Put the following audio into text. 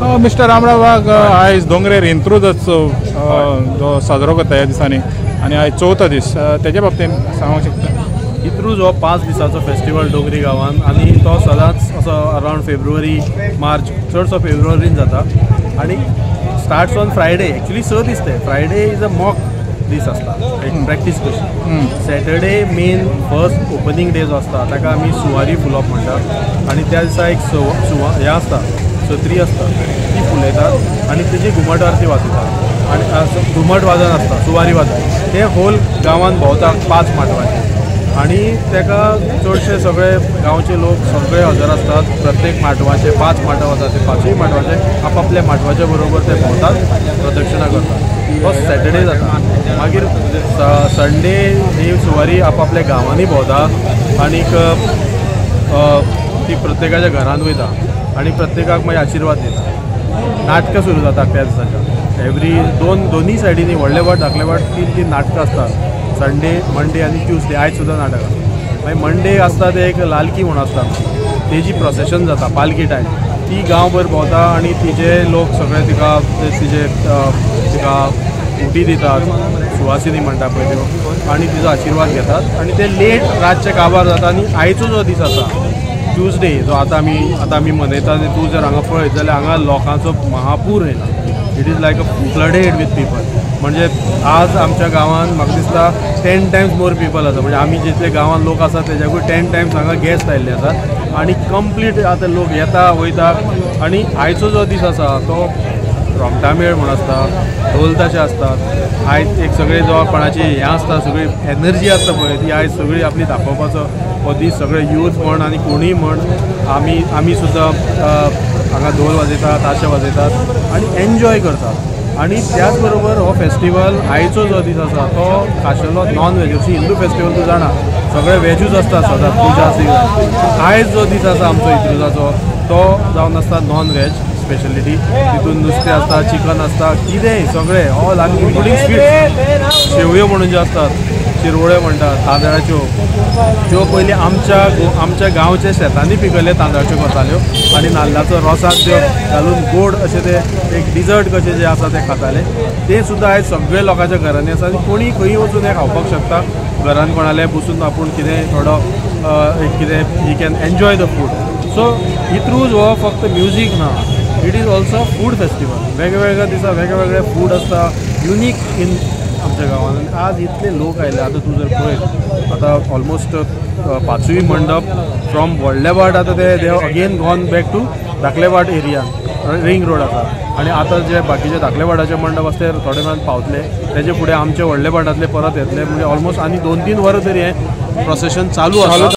Mister Ramrao वाघ आयज दोंगरेर इंत्रुजच जो साजरो करता ह्या दिसांनी आनी आयज चवथो दीस तेजे बाबतींत सांगूंक शकता. इंत्रूज हो 5 दिसांचो फेस्टिवल डोंगरी गांवांत आनी तो सदांच असो अरावंड फेब्रुवारी मार्च चडसो फेब्रुवारीन जाता आनी स्टार्ट्स ऑन फ्रायडे. एक्चुअली 6 दीस ते फ्रायडे इज अ मॉक दीस आसता एक प्रॅक्टीस कशी. Saturday main first opening day जो आसता ताका आमी सुवारी फुलोवप म्हणटा आनी त्या दिसा एक हें आसता सत्री आसता ती फुलयतात आनी तेजी घुमट आरती वाजयतात आनी घुमट वाजन आसता सुवारी वाजन ते होल गांवांत भोंवतात 5 माटवांचे आनी तेका चडशे सगळे गांवचे लोक सगळे हजर आसतात. प्रत्येक माटवाचे 5 माटव आसात ते 5य माटवाचे आपापल्या माटवाच्या बरोबर ते भोंवतात प्रदक्षिणा करतात. फस्ट सॅटर्डे जाता मागीर संडे ही सुवारी आपापल्या गांवांनी भोंवता आनीक ती प्रत्येकाच्या घरांत वयता आनी प्रत्येकाक मागीर आशिर्वाद दिता. नाटकां सुरू जातात त्या दिसाच्या एवरी दोनी सायडीनी व्हडले वाट धाकले वाट 3 नाटकां आसतात. संडे मंडे आनी ट्युजडे आयज सुद्दां नाटक आसा. मागीर मंडे आसता ते एक लालकी म्हूण आसता तेजी प्रोसेशन जाता पालकी टायम ती गांवभर भोंवता आनी तिचे लोक सगळे तिका उटी दितात सुवासिनी म्हणटा पळय त्यो आनी तिचो आशिर्वाद घेतात आनी ते लेट रातचे काबार जाता. आनी आयचो जो दीस आसा ट्युजडे जो आतां आमी मनयता तूं जर हांगा पळयत जाल्यार हांगा लोकांचो महापूर येयला. It is like a flooded with people. म्हणजे आज आमच्या गांवांत म्हाका दिसता 10 टायम्स मोर पीपल आसा. म्हणजे आमी जितले गांवांत लोक आसा तेज्याकूय 10 टायम्स हांगा गेस्ट आयिल्ले आसात आनी कंप्लीट आतां लोक येता वयता. आनी आयचो जो दीस आसा तो रोमटामेळ म्हूण आसता ढोल ताशे आसतात. आयज एक सगळे जो कोणाची हें आसता सगळी एनर्जी आसता पळय ती आयज सगळी आपली दाखोवपाचो हो दीस सगळे यूथ म्हण आनी कोणीय म्हण आमी सुद्दां हांगा ढोल वाजयतात ताशे वाजयतात आनी एन्जॉय करतात. आनी त्याच बरोबर हो फेस्टिवल आयचो जो दीस आसा तो खाशेलो नॉन वेज. अशी हिंदू फेस्टिवल तूं जाणा सगळे वेजूच आसता सदांच पुजा आसता. आयज जो दीस आसा आमचो इंत्रुजाचो तो जावन आसता नॉन वेज स्पेशलिटी. तितून नुस्तें आसता चिकन आसता कितेंय सगळें ऑल इन्क्लुडींग स्वीट्स. शेवयो म्हणून ज्यो असतात शिरवळ्यो म्हणटात तांदळाच्यो त्यो पयलीं आमच्या गांवच्या शेतांनी पिकयल्ले तांदळाच्यो करताल्यो आनी नाल्लाचो रोसाक त्यो घालून गोड अशें ते एक डिजर्ट कशें जें आसा तें खाताले. तें सुद्दां आयज सगळे लोकांच्या घरांनी आसा आनी कोणीय खंयी वचून हें खावपाक शकता. घरान कोणाले बसून आपूण कितेंय थोडो कितें he can enjoy the food. So इंत्रूज हो फक्त म्युजीक ना it is also food festival. वेगवेगळ्या दिसा वेगवेगळे फूड आसता युनीक इन आमच्या गांवांत. आज इतले लोक आयले आतां तूं जर पळयत आतां ऑलमोस्ट 5य मंडप फ्रॉम व्हडलेवाट आतां ते अगेन गॉन बॅक टू धाकलेवाट एरिया रिंग रोड आसा आनी आतां जे बाकीचे धाकलेवाटाचे मंडप आसा ते थोडे वेळान पावतले. तेजे फुडें आमचे व्हडले वाटांतले परत येतले. म्हणजे ऑलमोस्ट आनी 2-3 वरां तरी हें प्रोसेशन चालू आसा.